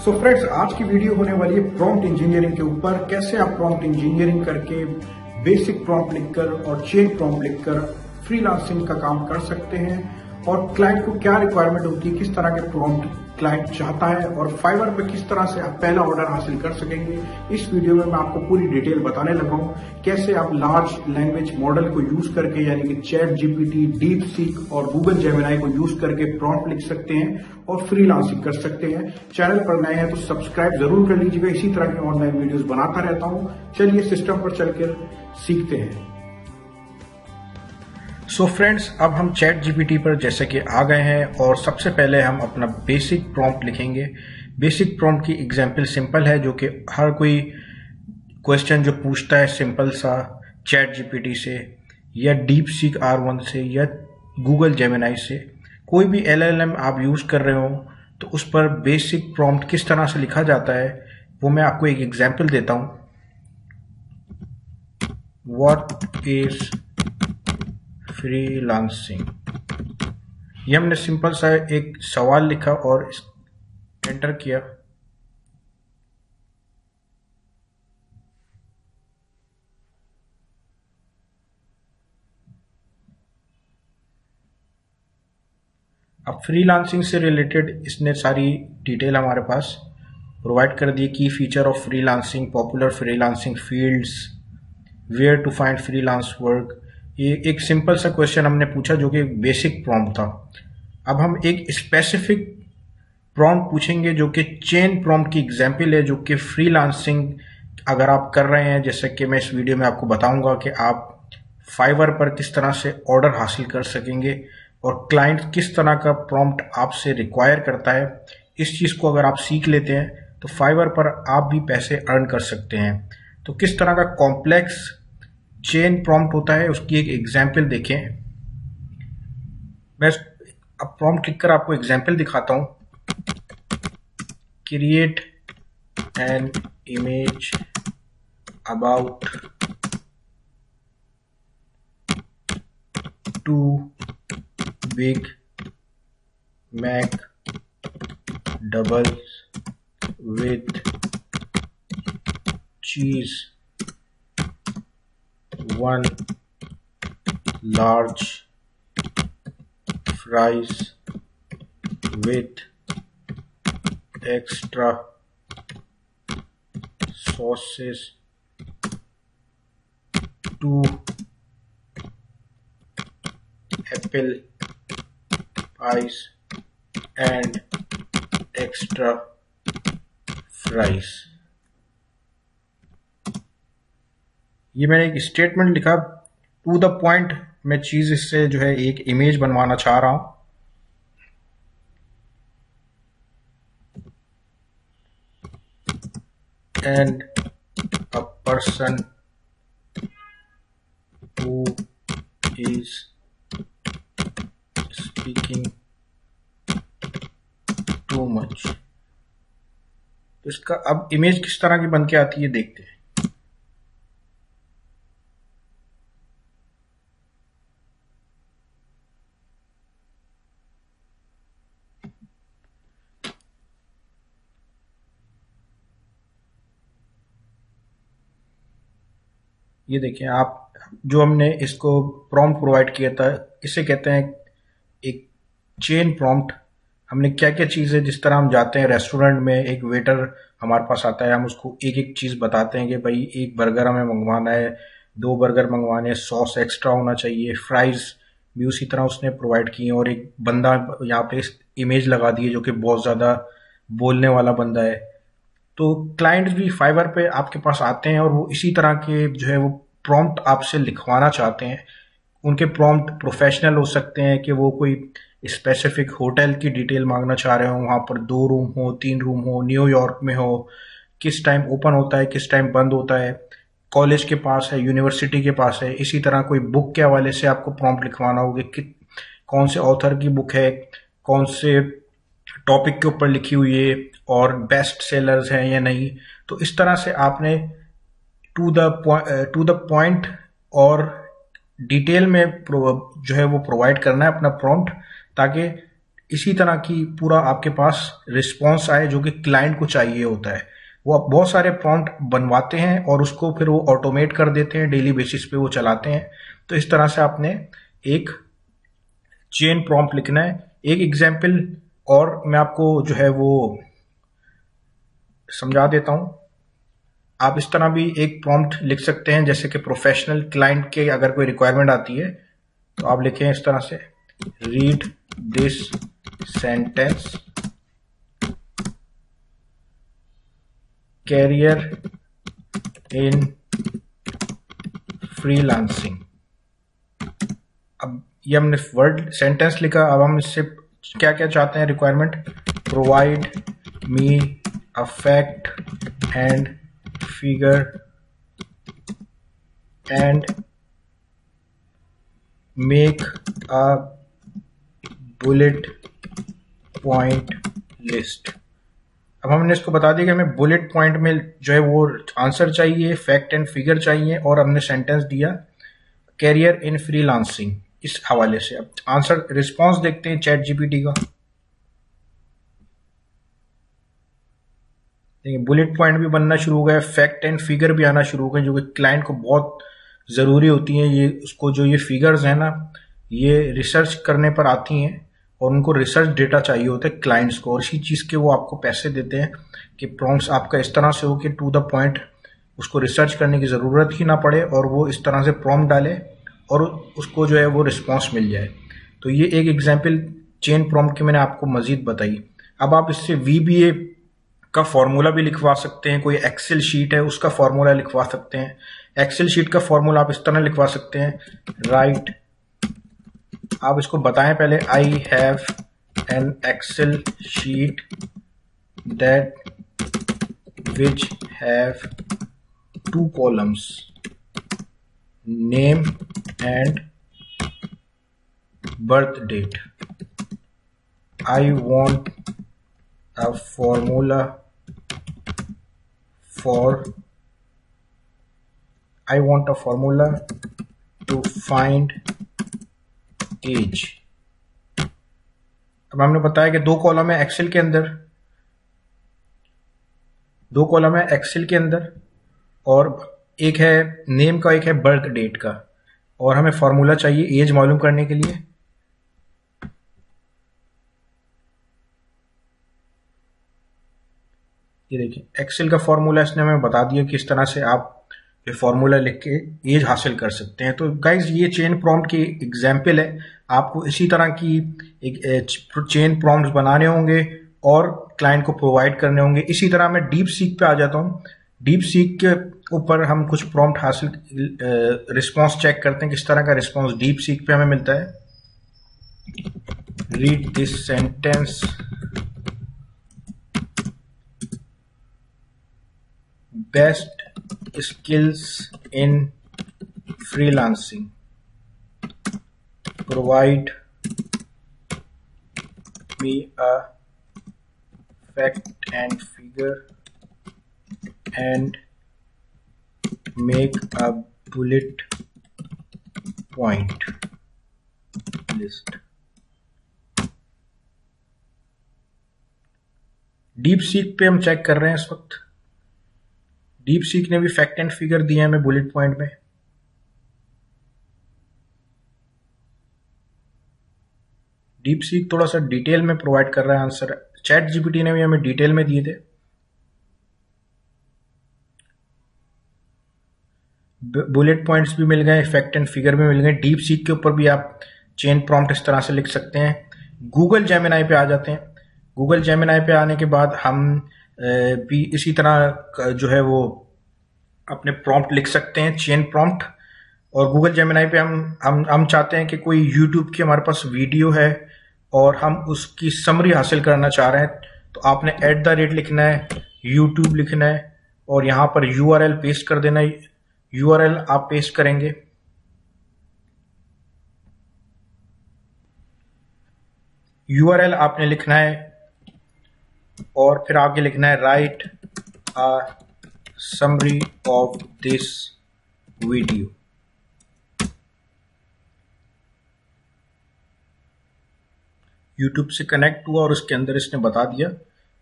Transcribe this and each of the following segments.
So friends, आज की video होने वाली है प्रॉम्प्ट इंजीनियरिंग के ऊपर। कैसे आप प्रॉम्प्ट इंजीनियरिंग करके बेसिक प्रॉम्प्ट लिखकर और चेन प्रॉम्प्ट लिखकर फ्रीलांसिंग का काम कर सकते हैं, और क्लाइंट को क्या रिक्वायरमेंट होती है, किस तरह के प्रॉम्प्ट क्लाइंट चाहता है, और फाइवर पे किस तरह से आप पहला ऑर्डर हासिल कर सकेंगे। इस वीडियो में मैं आपको पूरी डिटेल बताने लगा हूं। कैसे आप लार्ज लैंग्वेज मॉडल को यूज करके, यानी कि चैट जीपीटी, डीप सीक और गूगल जेमिनाई को यूज करके प्रॉम्प्ट लिख सकते हैं और फ्रीलांसिंग कर सकते हैं। चैनल पर नए हैं तो सब्सक्राइब जरूर कर लीजिएगा। इसी तरह की ऑनलाइन वीडियोस बनाता रहता हूं। चलिए सिस्टम पर चलकर सीखते हैं। सो फ्रेंड्स, अब हम चैट जीपीटी पर जैसे कि आ गए हैं और सबसे पहले हम अपना बेसिक प्रॉम्प्ट लिखेंगे। बेसिक प्रॉम्प्ट की एग्जांपल सिंपल है, जो कि हर कोई क्वेश्चन जो पूछता है सिंपल सा चैट जीपीटी से या डीप सीक R1 से या गूगल जेमिनाई से, कोई भी LLM आप यूज कर रहे हो तो उस पर बेसिक प्रॉम्प्ट किस तरह से लिखा जाता है वो मैं आपको एक एग्जांपल देता हूं। व्हाट इज फ्रीलांसिंग, ये हमने सिंपल सा एक सवाल लिखा और एंटर किया। अब फ्रीलांसिंग से रिलेटेड इसने सारी डिटेल हमारे पास प्रोवाइड कर दी। Key feature of freelancing, popular freelancing fields, where to find freelance work. ये एक सिंपल सा क्वेश्चन हमने पूछा जो कि बेसिक प्रॉम्प्ट था। अब हम एक स्पेसिफिक प्रॉम्प्ट पूछेंगे जो कि चेन प्रॉम्प्ट की एग्जांपल है, जो कि फ्रीलांसिंग अगर आप कर रहे हैं, जैसे कि मैं इस वीडियो में आपको बताऊंगा कि आप फाइवर पर किस तरह से ऑर्डर हासिल कर सकेंगे और क्लाइंट किस तरह का प्रॉम्प्ट आपसे रिक्वायर करता है। इस चीज को अगर आप सीख लेते हैं तो फाइवर पर आप भी पैसे अर्न कर सकते हैं। तो किस तरह का कॉम्प्लेक्स चेन प्रॉम्प्ट होता है उसकी एक एग्जांपल देखें। मैं अब प्रॉम्प्ट लिखकर आपको एग्जांपल दिखाता हूं। Create an image about 2 big Mac doubles with cheese, 1 large fries with extra sauces, 2 apple pies and extra fries। ये मैंने एक स्टेटमेंट लिखा टू द पॉइंट। मैं चीज इससे जो है एक इमेज बनवाना चाह रहा हूं। And a person who is speaking too much. तो इसका अब इमेज किस तरह की बन के आती है देखते हैं। ये देखिए आप, जो हमने इसको प्रॉम्प्ट प्रोवाइड किया था, इसे कहते हैं एक चेन प्रॉम्प्ट। हमने क्या क्या चीज़ है, जिस तरह हम जाते हैं रेस्टोरेंट में, एक वेटर हमारे पास आता है, हम उसको एक एक चीज़ बताते हैं कि भाई एक बर्गर हमें मंगवाना है, 2 बर्गर मंगवाने हैं, सॉस एक्स्ट्रा होना चाहिए, फ्राइज भी उसी तरह उसने प्रोवाइड की है। और एक बंदा यहाँ पे इमेज लगा दी है जो कि बहुत ज़्यादा बोलने वाला बंदा है। तो क्लाइंट्स भी फाइवर पे आपके पास आते हैं और वो इसी तरह के जो है वो प्रॉम्प्ट आपसे लिखवाना चाहते हैं। उनके प्रॉम्प्ट प्रोफेशनल हो सकते हैं कि वो कोई स्पेसिफिक होटल की डिटेल मांगना चाह रहे हो, वहां पर 2 रूम हो, 3 रूम हो, न्यूयॉर्क में हो, किस टाइम ओपन होता है, किस टाइम बंद होता है, कॉलेज के पास है, यूनिवर्सिटी के पास है। इसी तरह कोई बुक के हवाले से आपको प्रॉम्प्ट लिखवाना होगा कि कौन से ऑथर की बुक है, कौन से टॉपिक के ऊपर लिखी हुई है और बेस्ट सेलर्स हैं या नहीं। तो इस तरह से आपने टू द पॉइंट और डिटेल में जो है वो प्रोवाइड करना है अपना प्रॉम्प्ट, ताकि इसी तरह की पूरा आपके पास रिस्पॉन्स आए जो कि क्लाइंट को चाहिए होता है। वो आप बहुत सारे प्रॉम्प्ट बनवाते हैं और उसको फिर वो ऑटोमेट कर देते हैं, डेली बेसिस पे वो चलाते हैं। तो इस तरह से आपने एक चेन प्रॉम्प्ट लिखना है। एक एग्जाम्पल और मैं आपको जो है वो समझा देता हूं। आप इस तरह भी एक प्रॉम्प्ट लिख सकते हैं, जैसे कि प्रोफेशनल क्लाइंट के अगर कोई रिक्वायरमेंट आती है तो आप लिखें इस तरह से, read this sentence, career in freelancing. अब ये हमने वर्ड सेंटेंस लिखा, अब हम इससे क्या क्या चाहते हैं requirement, provide me a fact and figure and make a bullet point list. अब हमने इसको बता दिया कि हमें बुलेट पॉइंट में जो है वो आंसर चाहिए, फैक्ट एंड फिगर चाहिए, और हमने सेंटेंस दिया कैरियर इन फ्रीलांसिंग इस हवाले से। अब आंसर रिस्पांस देखते हैं चैट जीपीटी का। देखिए बुलेट पॉइंट भी बनना शुरू हो गया, फैक्ट एंड फिगर भी आना शुरू हो गए, जो कि क्लाइंट को बहुत ज़रूरी होती हैं। ये उसको जो ये फिगर्स हैं ना, ये रिसर्च करने पर आती हैं और उनको रिसर्च डेटा चाहिए होता है क्लाइंट्स को, और इसी चीज़ के वो आपको पैसे देते हैं कि प्रॉम्प्ट्स आपका इस तरह से हो कि टू द पॉइंट, उसको रिसर्च करने की ज़रूरत ही ना पड़े और वो इस तरह से प्रॉम्प्ट डाले और उसको जो है वो रिस्पॉन्स मिल जाए। तो ये एक एग्जाम्पल चेन प्रॉम्प्ट की मैंने आपको मजीद बताई। अब आप इससे VBA का फॉर्मूला भी लिखवा सकते हैं, कोई एक्सेल शीट है उसका फॉर्मूला लिखवा सकते हैं। एक्सेल शीट का फॉर्मूला आप इस तरह लिखवा सकते हैं, राइट, आप इसको बताएं पहले, I have an Excel sheet that which have 2 columns, name and birth date. I want a formula for I want a formula to find age। अब हमने बताया कि 2 कॉलम है एक्सेल के अंदर, 2 कॉलम है एक्सेल के अंदर, और एक है नेम का, एक है बर्थ डेट का, और हमें फॉर्मूला चाहिए एज मालूम करने के लिए। ये देखिए एक्सेल का फॉर्मूला इसने हमें बता दिया किस तरह से आप ये फॉर्मूला लिख के एज हासिल कर सकते हैं। तो गाइज ये चेन प्रॉम्प्ट की एग्जाम्पल है। आपको इसी तरह की एक चेन प्रॉम्प्ट्स बनाने होंगे और क्लाइंट को प्रोवाइड करने होंगे। इसी तरह मैं डीप सीक पे आ जाता हूँ। डीप सीक के ऊपर हम कुछ प्रॉम्प्ट हासिल रिस्पॉन्स चेक करते हैं, किस तरह का रिस्पॉन्स डीप सीक पे हमें मिलता है। Read this sentence, best skills in freelancing, provide me a fact and figure and make a bullet point list। Deep seek पे हम चेक कर रहे हैं इस वक्त। डीप सीक ने भी फैक्ट एंड फिगर दिए हैं हमें बुलेट पॉइंट में। डीप सीक थोड़ा सा डिटेल में प्रोवाइड कर रहा है आंसर। चैट जीपीटी ने भी हमें डिटेल में दिए थे। बुलेट पॉइंट्स भी मिल गए, फैक्ट एंड फिगर भी मिल गए। डीप सीक के ऊपर भी आप चेन प्रॉम्प्ट इस तरह से लिख सकते हैं। गूगल जेमिनाई पे आ जाते हैं। गूगल जेमिनाई पे आने के बाद हम भी इसी तरह जो है वो अपने प्रॉम्प्ट लिख सकते हैं, चेन प्रॉम्प्ट। और गूगल जेमिनाई पे हम चाहते हैं कि कोई यूट्यूब की हमारे पास वीडियो है और हम उसकी समरी हासिल करना चाह रहे हैं, तो आपने @ लिखना है, यूट्यूब लिखना है और यहाँ पर URL पेस्ट कर देना है। URL आप पेस्ट करेंगे, URL आपने लिखना है और फिर आगे लिखना है right a summary of this video. YouTube से कनेक्ट हुआ और उसके अंदर इसने बता दिया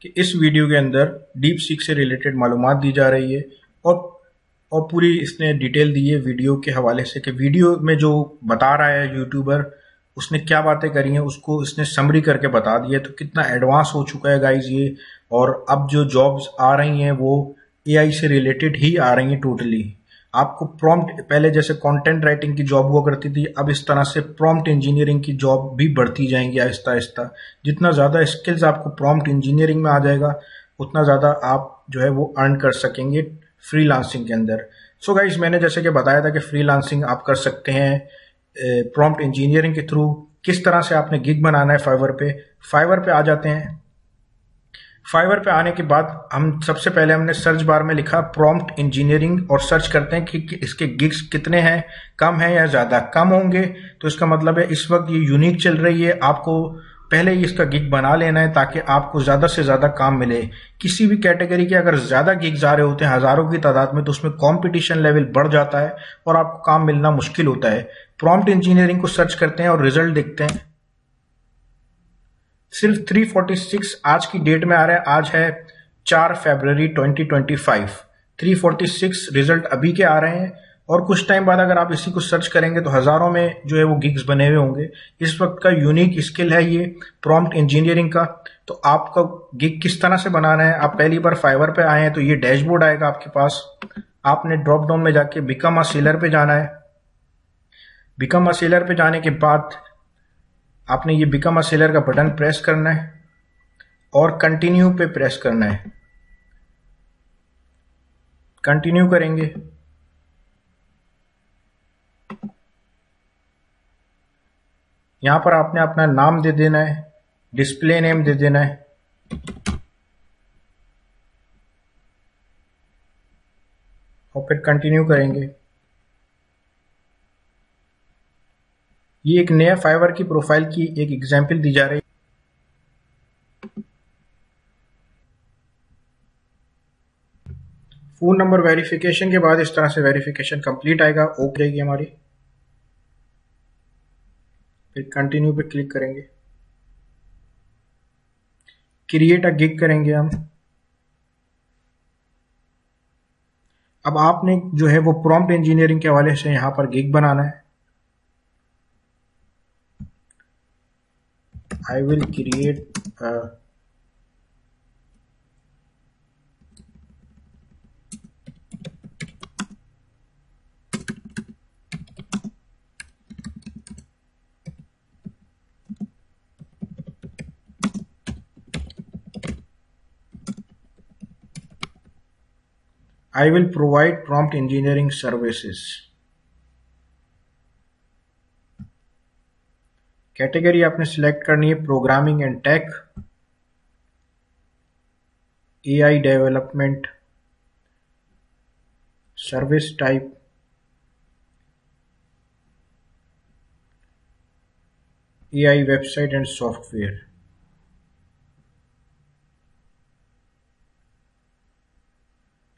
कि इस वीडियो के अंदर डीप सीक से रिलेटेड मालूमात दी जा रही है और पूरी इसने डिटेल दी है वीडियो के हवाले से कि वीडियो में जो बता रहा है यूट्यूबर उसने क्या बातें करी हैं उसको इसने समरी करके बता दिया। तो कितना एडवांस हो चुका है गाइज ये। और अब जो जॉब्स आ रही हैं वो एआई से रिलेटेड ही आ रही हैं टोटली। आपको प्रॉम्प्ट, पहले जैसे कंटेंट राइटिंग की जॉब हुआ करती थी, अब इस तरह से प्रॉम्प्ट इंजीनियरिंग की जॉब भी बढ़ती जाएंगी आहिस्ता आहिस्ता। जितना ज़्यादा स्किल्स आपको प्रॉम्प्ट इंजीनियरिंग में आ जाएगा उतना ज़्यादा आप जो है वो अर्न कर सकेंगे फ्रीलांसिंग के अंदर। सो गाइस, मैंने जैसे कि बताया था कि फ्रीलांसिंग आप कर सकते हैं प्रॉम्प्ट इंजीनियरिंग के थ्रू। किस तरह से आपने गिग बनाना है फाइवर पे। फाइवर पे आ जाते हैं। फाइवर पे आने के बाद हम सबसे पहले हमने सर्च बार में लिखा प्रॉम्प्ट इंजीनियरिंग और सर्च करते हैं कि इसके गिग्स कितने हैं, कम है या ज़्यादा। कम होंगे तो इसका मतलब है इस वक्त ये यूनिक चल रही है, आपको पहले ही इसका गिग बना लेना है ताकि आपको ज़्यादा से ज़्यादा काम मिले। किसी भी कैटेगरी के अगर ज़्यादा गिग्स आ रहे होते हैं हज़ारों की तादाद में तो उसमें कॉम्पिटिशन लेवल बढ़ जाता है और आपको काम मिलना मुश्किल होता है। प्रॉम्प्ट इंजीनियरिंग को सर्च करते हैं और रिजल्ट देखते हैं। सिर्फ 346 आज की डेट में आ रहा है। आज है 4 फरवरी 2025। 346 रिजल्ट अभी के आ रहे हैं और कुछ टाइम बाद अगर आप इसी को सर्च करेंगे तो हजारों में जो है वो गिग्स बने हुए होंगे। इस वक्त का यूनिक स्किल है ये प्रॉम्प्ट इंजीनियरिंग का। तो आपका गिग किस तरह से बनाना है, आप पहली बार फाइवर पे आए हैं तो ये डैशबोर्ड आएगा आपके पास। आपने ड्रॉप डाउन में जाके बिकम अ सेलर पे जाना है। बिकम अ सेलर पे जाने के बाद आपने ये बिकम अ सेलर का बटन प्रेस करना है और कंटिन्यू पे प्रेस करना है। कंटिन्यू करेंगे। यहां पर आपने अपना नाम दे देना है, डिस्प्ले नेम दे देना है और फिर कंटिन्यू करेंगे। ये एक नया फाइवर की प्रोफाइल की एक एग्जांपल दी जा रही है। फोन नंबर वेरिफिकेशन के बाद इस तरह से वेरिफिकेशन कंप्लीट आएगा, ओके रहेगी हमारी। फिर कंटिन्यू पे क्लिक करेंगे। क्रिएट अ गिग करेंगे हम। अब आपने जो है वो प्रॉम्प्ट इंजीनियरिंग के हवाले से यहां पर गिग बनाना है। I will create a I will provide prompt engineering services। Category आपने सिलेक्ट करनी है programming and tech, AI development, service type, AI website and software.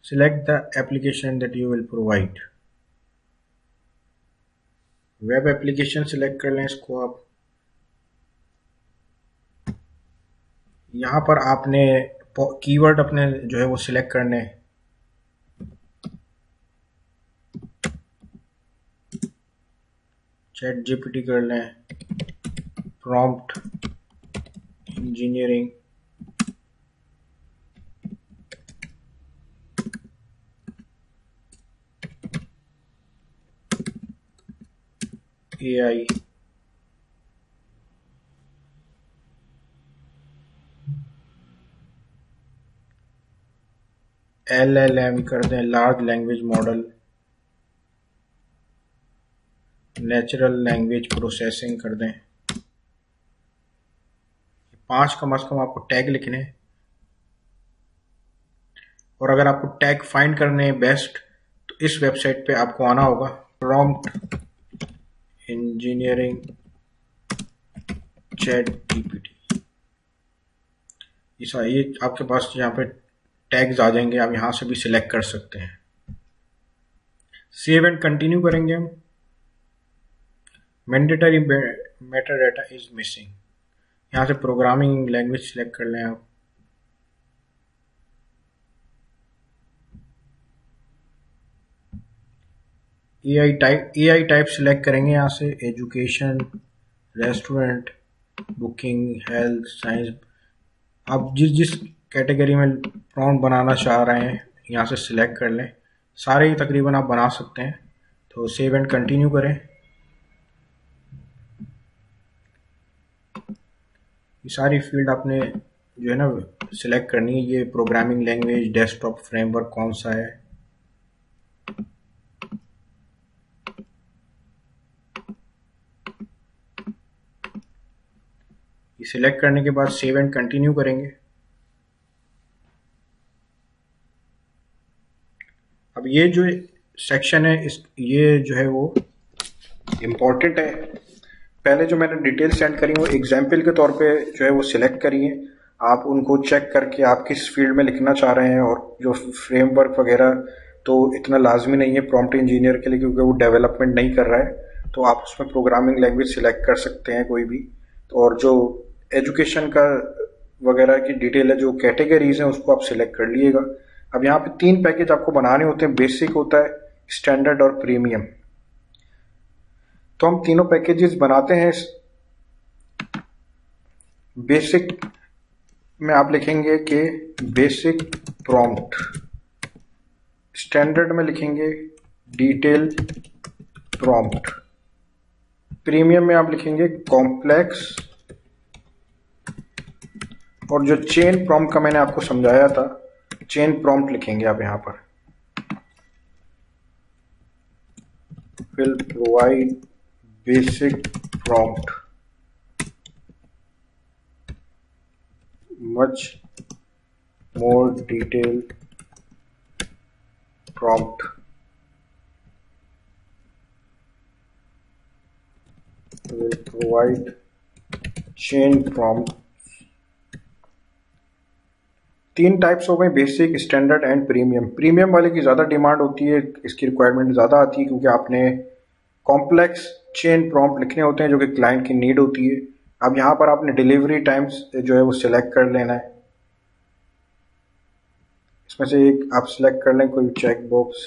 Select the application that you will provide। Web application select कर लें इसको आप। यहां पर आपने कीवर्ड अपने जो है वो सिलेक्ट करने हैं। चैट जीपीटी कर लें, प्रॉम्प्ट इंजीनियरिंग, एआई, एलएलएम कर दें, large language model, natural language processing कर दें। 5 कम से कम आपको टैग लिखने हैं। और अगर आपको टैग फाइंड करने हैं बेस्ट तो इस वेबसाइट पे आपको आना होगा, प्रॉम्प्ट इंजीनियरिंग चैट जीपीटी। ये आपके पास यहाँ पे टैग्स आ जाएंगे, आप यहां से भी सिलेक्ट कर सकते हैं। सेव एंड कंटिन्यू करेंगे हम। Mandatory Meta data is missing. यहाँ से प्रोग्रामिंग लैंग्वेज सिलेक्ट कर लें आप। एआई टाइप सिलेक्ट करेंगे यहाँ से, education, restaurant, booking, health, science. आप जिस जिस कैटेगरी में प्रॉम्प्ट बनाना चाह रहे हैं यहाँ से सिलेक्ट कर लें। सारे ही तकरीबन आप बना सकते हैं। तो सेव एंड कंटिन्यू करें। ये सारी फील्ड आपने जो है ना सिलेक्ट करनी है। ये प्रोग्रामिंग लैंग्वेज, डेस्कटॉप फ्रेमवर्क कौन सा है। ये सिलेक्ट करने के बाद सेव एंड कंटिन्यू करेंगे। अब ये जो सेक्शन है ये जो है वो इम्पोर्टेंट है। पहले जो मैंने डिटेल सेंड करी वो एग्जाम्पल के तौर पे जो है वो सिलेक्ट करिए। आप उनको चेक करके आप किस फील्ड में लिखना चाह रहे हैं। और जो फ्रेमवर्क वगैरह तो इतना लाजमी नहीं है प्रॉम्प्ट इंजीनियर के लिए, क्योंकि वो डेवलपमेंट नहीं कर रहा है। तो आप उसमें प्रोग्रामिंग लैंग्वेज सिलेक्ट कर सकते हैं कोई भी। तो और जो एजुकेशन का वगैरह की डिटेल है, जो कैटेगरीज हैं, उसको आप सिलेक्ट कर लीजिएगा। अब यहाँ पे 3 पैकेज आपको बनाने होते हैं। बेसिक होता है, स्टैंडर्ड और प्रीमियम। तो हम तीनों पैकेजेस बनाते हैं। बेसिक में आप लिखेंगे कि बेसिक प्रॉम्प्ट, स्टैंडर्ड में लिखेंगे डिटेल प्रॉम्प्ट, प्रीमियम में आप लिखेंगे कॉम्प्लेक्स। और जो चेन प्रॉम्प्ट का मैंने आपको समझाया था, चेन प्रॉम्प्ट लिखेंगे आप यहां पर। will provide basic prompt, much more detailed prompt will provide chain prompt। 3 types हो गए, basic, standard and premium. Premium वाले की ज़्यादा डिमांड होती है, इसकी रिक्वायरमेंट ज़्यादा आती है, क्योंकि आपने कॉम्प्लेक्स चेन प्रॉम्प्ट लिखने होते हैं जो कि क्लाइंट की नीड होती है। अब यहाँ पर आपने डिलीवरी टाइम्स जो है वो सिलेक्ट कर लेना है। इसमें से एक आप सिलेक्ट कर लें कोई चेक बॉक्स।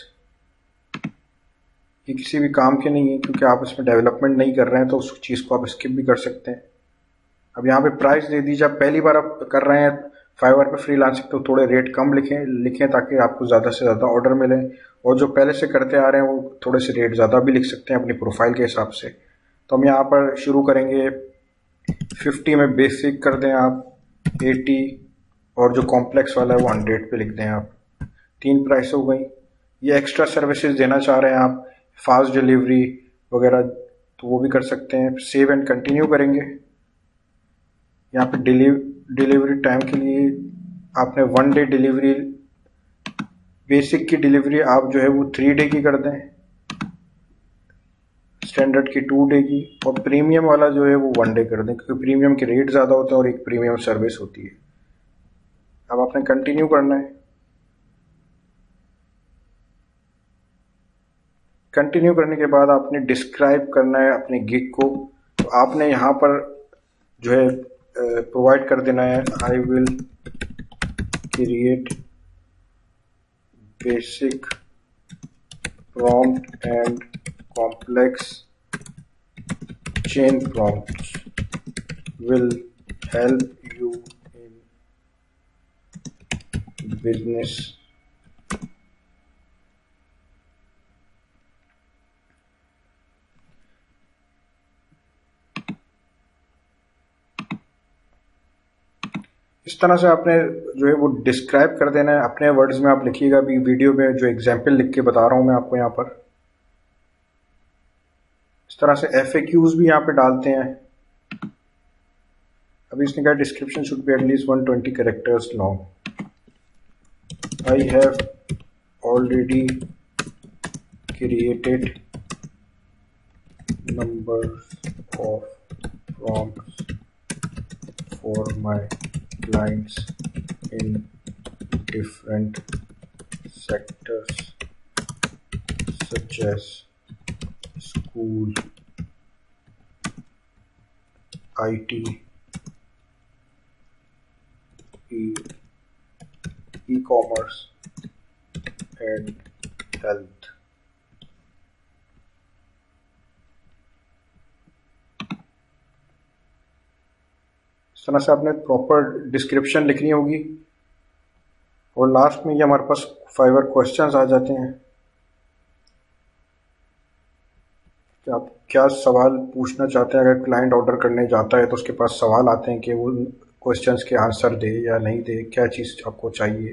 ये किसी भी काम के नहीं है, क्योंकि आप इसमें डेवलपमेंट नहीं कर रहे हैं, तो उस चीज़ को आप स्किप भी कर सकते हैं। अब यहाँ पे प्राइस दे दीजिए। आप पहली बार आप कर रहे हैं फाइवर पे फ्रीलांसिंग, तो थोड़े रेट कम लिखें ताकि आपको ज़्यादा से ज़्यादा ऑर्डर मिले। और जो पहले से करते आ रहे हैं वो थोड़े से रेट ज़्यादा भी लिख सकते हैं अपनी प्रोफाइल के हिसाब से। तो हम यहाँ पर शुरू करेंगे 50 में बेसिक कर दें आप, 80, और जो कॉम्प्लेक्स वाला है वो 100 पे लिख दें आप। 3 प्राइस हो गई। ये एक्स्ट्रा सर्विसेज देना चाह रहे हैं आप, फास्ट डिलीवरी वगैरह, तो वो भी कर सकते हैं। सेव एंड कंटिन्यू करेंगे। यहाँ पे डिलीवरी टाइम के लिए आपने 1 डे डिलीवरी, बेसिक की डिलीवरी आप जो है वो 3 डे की कर दें, स्टैंडर्ड की 2 डे की, और प्रीमियम वाला जो है वो 1 डे कर दें, क्योंकि प्रीमियम के रेट ज़्यादा होते हैं और एक प्रीमियम सर्विस होती है। अब आपने कंटिन्यू करना है। कंटिन्यू करने के बाद आपने डिस्क्राइब करना है अपने गिग को। तो आपने यहाँ पर जो है प्रोवाइड कर देना है, I will create basic prompt and complex chain prompts will help you in business। इस तरह से आपने जो है वो डिस्क्राइब कर देना है। अपने वर्ड्स में आप लिखिएगा। अभी वीडियो में जो एग्जाम्पल लिख के बता रहा हूं मैं आपको यहाँ पर। इस तरह से FAQs भी यहाँ पे डालते हैं। अभी इसने कहा description should be at least 120 characters long. I have already created number of prompts for my clients in different sectors such as school, IT, e-commerce and health. इस तरह से आपने प्रॉपर डिस्क्रिप्शन लिखनी होगी और लास्ट में ये हमारे पास फाइवर क्वेश्चंस आ जाते हैं कि आप क्या सवाल पूछना चाहते हैं। अगर क्लाइंट ऑर्डर करने जाता है तो उसके पास सवाल आते हैं कि वो क्वेश्चंस के आंसर दे या नहीं दे, क्या चीज़ आपको चाहिए।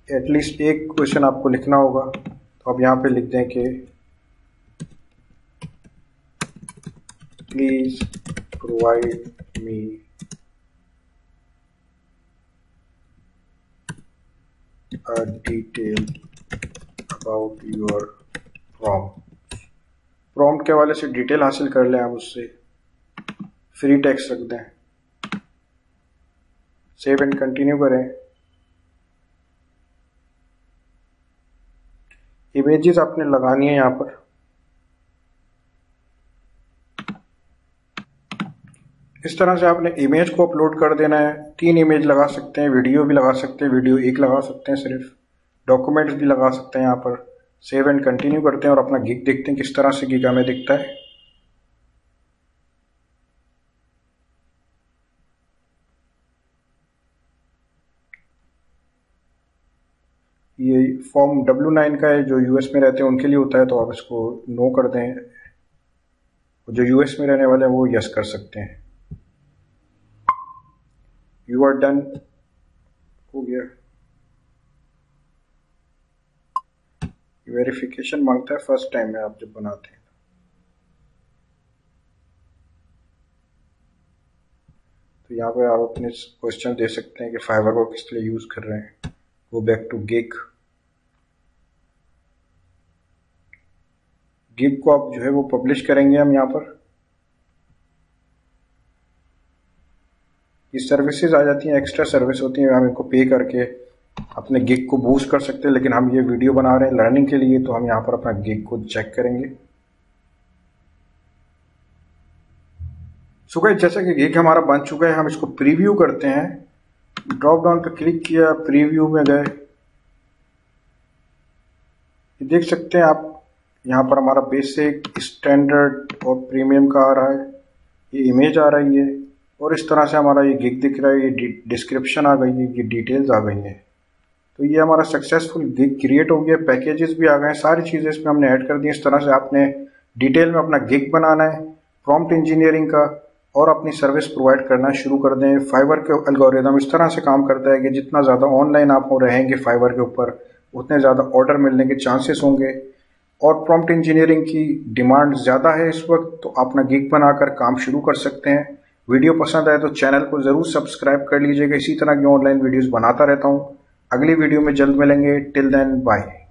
एटलीस्ट एक क्वेश्चन आपको लिखना होगा, तो आप यहाँ पे लिख दें कि please provide me a detail about your prompt के हवाले से डिटेल हासिल कर लें आप उससे। फ्री टेक्स्ट रख दें, सेव एंड कंटिन्यू करें। इमेजेस आपने लगानी है यहाँ पर। इस तरह से आपने इमेज को अपलोड कर देना है। 3 इमेज लगा सकते हैं, वीडियो भी लगा सकते हैं, वीडियो 1 लगा सकते हैं, सिर्फ डॉक्यूमेंट्स भी लगा सकते हैं। यहाँ पर सेव एंड कंटिन्यू करते हैं और अपना गिग देखते हैं किस तरह से गिग हमें दिखता है। ये फॉर्म W9 का है, जो यूएस में रहते हैं उनके लिए होता है, तो आप इसको नो कर दें। जो यूएस में रहने वाले हैं वो यस कर सकते हैं। यू आर डन, हो गया। वेरिफिकेशन मांगता है फर्स्ट टाइम में आप जब बनाते हैं। तो यहाँ पे आप अपने क्वेश्चन दे सकते हैं कि फाइवर को किस लिए यूज कर रहे हैं। Go back to gig. Gig को आप जो है वो पब्लिश करेंगे हम यहाँ पर। ये सर्विसेज आ जाती हैं, एक्स्ट्रा सर्विस होती हैं, हम इनको पे करके अपने गिग को बूस्ट कर सकते हैं। लेकिन हम ये वीडियो बना रहे हैं लर्निंग के लिए, तो हम यहाँ पर अपना गिग को चेक करेंगे। सो गाइस, जैसा कि गिग हमारा बन चुका है, हम इसको प्रीव्यू करते हैं। ड्रॉप डाउन पर क्लिक किया, प्रीव्यू में गए, देख सकते हैं आप यहाँ पर हमारा बेसिक, स्टैंडर्ड और प्रीमियम का आ रहा है। ये इमेज आ रही है और इस तरह से हमारा ये गिग दिख रहा है। ये डिस्क्रिप्शन आ गई है, ये डिटेल्स आ गई हैं। तो ये हमारा सक्सेसफुल गिग क्रिएट हो गया। पैकेजेस भी आ गए, सारी चीज़ें इसमें हमने ऐड कर दी। इस तरह से आपने डिटेल में अपना गिग बनाना है, प्रॉम्प्ट इंजीनियरिंग का, और अपनी सर्विस प्रोवाइड करना शुरू कर दें। फाइवर के एल्गोरिदम इस तरह से काम करता है कि जितना ज़्यादा ऑनलाइन आप रहेंगे फाइवर के ऊपर, उतने ज़्यादा ऑर्डर मिलने के चांसेस होंगे। और प्रॉम्प्ट इंजीनियरिंग की डिमांड ज़्यादा है इस वक्त, तो अपना गिग बनाकर काम शुरू कर सकते हैं। वीडियो पसंद आए तो चैनल को ज़रूर सब्सक्राइब कर लीजिएगा। इसी तरह की ऑनलाइन वीडियोस बनाता रहता हूँ। अगली वीडियो में जल्द मिलेंगे। Till then bye.